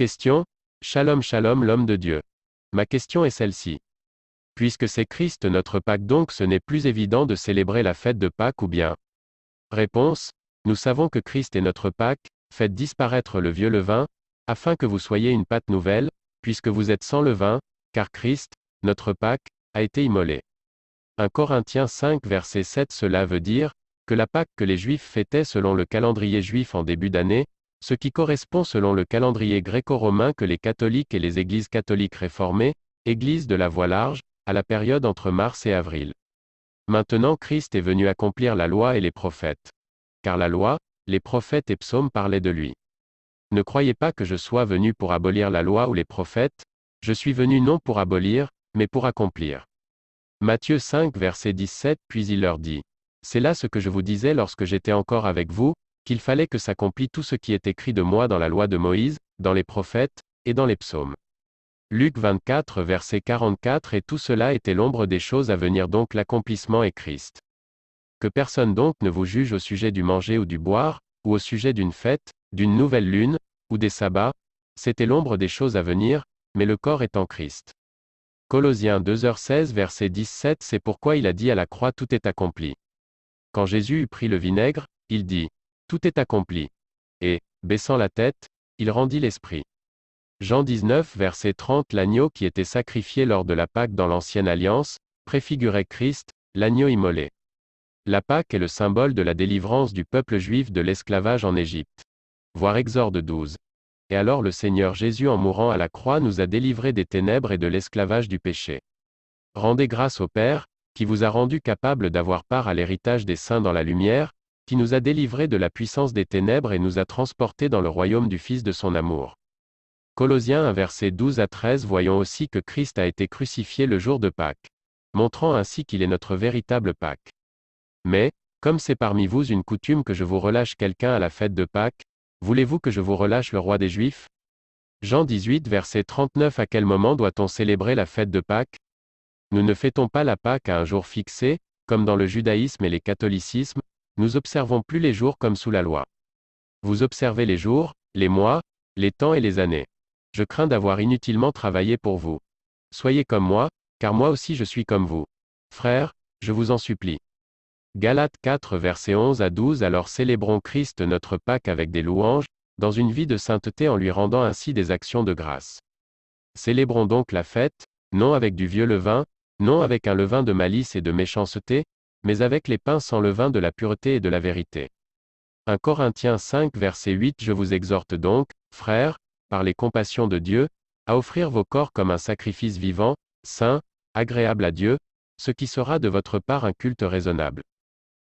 Question. Shalom shalom l'homme de Dieu. Ma question est celle-ci. Puisque c'est Christ notre Pâque, donc ce n'est plus évident de célébrer la fête de Pâques ou bien? Réponse. Nous savons que Christ est notre Pâque, faites disparaître le vieux levain, afin que vous soyez une pâte nouvelle, puisque vous êtes sans levain, car Christ, notre Pâque, a été immolé. 1 Corinthiens 5 verset 7. Cela veut dire que la Pâque que les Juifs fêtaient selon le calendrier juif en début d'année, ce qui correspond selon le calendrier gréco-romain que les catholiques et les églises catholiques réformées, églises de la Voie large, à la période entre mars et avril. Maintenant Christ est venu accomplir la loi et les prophètes. Car la loi, les prophètes et psaumes parlaient de lui. Ne croyez pas que je sois venu pour abolir la loi ou les prophètes, je suis venu non pour abolir, mais pour accomplir. Matthieu 5 verset 17. Puis il leur dit. C'est là ce que je vous disais lorsque j'étais encore avec vous, qu'il fallait que s'accomplît tout ce qui est écrit de moi dans la loi de Moïse, dans les prophètes, et dans les psaumes. Luc 24 verset 44. Et tout cela était l'ombre des choses à venir, donc l'accomplissement est Christ. Que personne donc ne vous juge au sujet du manger ou du boire, ou au sujet d'une fête, d'une nouvelle lune, ou des sabbats, c'était l'ombre des choses à venir, mais le corps est en Christ. Colossiens 2h16 verset 17. C'est pourquoi il a dit à la croix: tout est accompli. Quand Jésus eut pris le vinaigre, il dit: tout est accompli. Et, baissant la tête, il rendit l'esprit. Jean 19 verset 30. L'agneau qui était sacrifié lors de la Pâque dans l'ancienne alliance, préfigurait Christ, l'agneau immolé. La Pâque est le symbole de la délivrance du peuple juif de l'esclavage en Égypte. Voir Exode 12. Et alors le Seigneur Jésus, en mourant à la croix, nous a délivrés des ténèbres et de l'esclavage du péché. Rendez grâce au Père, qui vous a rendu capable d'avoir part à l'héritage des saints dans la lumière, qui nous a délivrés de la puissance des ténèbres et nous a transportés dans le royaume du Fils de son amour. Colossiens 1 verset 12 à 13. Voyons aussi que Christ a été crucifié le jour de Pâques, montrant ainsi qu'il est notre véritable Pâque. Mais, comme c'est parmi vous une coutume que je vous relâche quelqu'un à la fête de Pâques, voulez-vous que je vous relâche le roi des Juifs? Jean 18 verset 39. À quel moment doit-on célébrer la fête de Pâques? Nous ne fêtons pas la Pâque à un jour fixé, comme dans le judaïsme et les catholicismes, nous observons plus les jours comme sous la loi. Vous observez les jours, les mois, les temps et les années. Je crains d'avoir inutilement travaillé pour vous. Soyez comme moi, car moi aussi je suis comme vous. Frères, je vous en supplie. Galates 4 verset 11 à 12. Alors célébrons Christ notre Pâque avec des louanges, dans une vie de sainteté, en lui rendant ainsi des actions de grâce. Célébrons donc la fête, non avec du vieux levain, non avec un levain de malice et de méchanceté, mais avec les pains sans levain de la pureté et de la vérité. 1 Corinthiens 5 verset 8. Je vous exhorte donc, frères, par les compassions de Dieu, à offrir vos corps comme un sacrifice vivant, saint, agréable à Dieu, ce qui sera de votre part un culte raisonnable.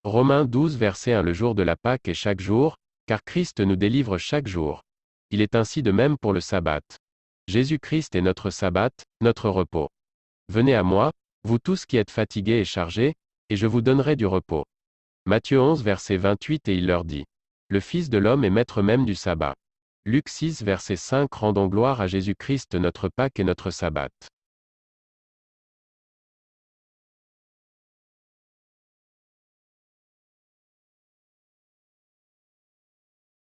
Romains 12 verset 1. Le jour de la Pâque est chaque jour, car Christ nous délivre chaque jour. Il est ainsi de même pour le sabbat. Jésus-Christ est notre sabbat, notre repos. Venez à moi, vous tous qui êtes fatigués et chargés, et je vous donnerai du repos. Matthieu 11 verset 28. Et il leur dit: le Fils de l'homme est maître même du sabbat. Luc 6 verset 5. Rendons gloire à Jésus-Christ notre Pâque et notre sabbat.